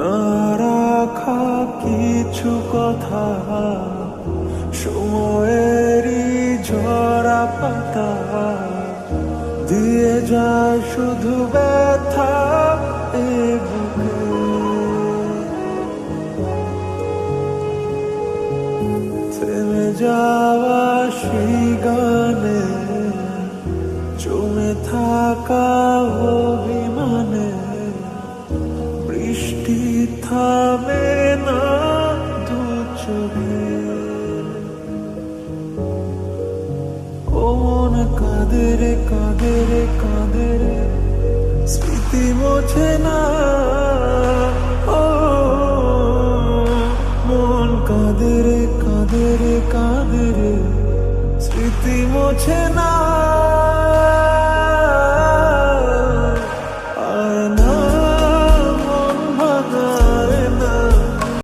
না রাখা কিছু কথা, সময়েরই ঝরা পাতা দিয়ে যায় শুধু ব্যথা এ বুকে। থেমে যাওয়া সেই গানে, জমে থাকা অভিমানে, বৃষ্টি থামে না দু চোখে। ও মন কাঁদে রে কাঁদে রে কাঁদে রে, স্মৃতি মোছে না।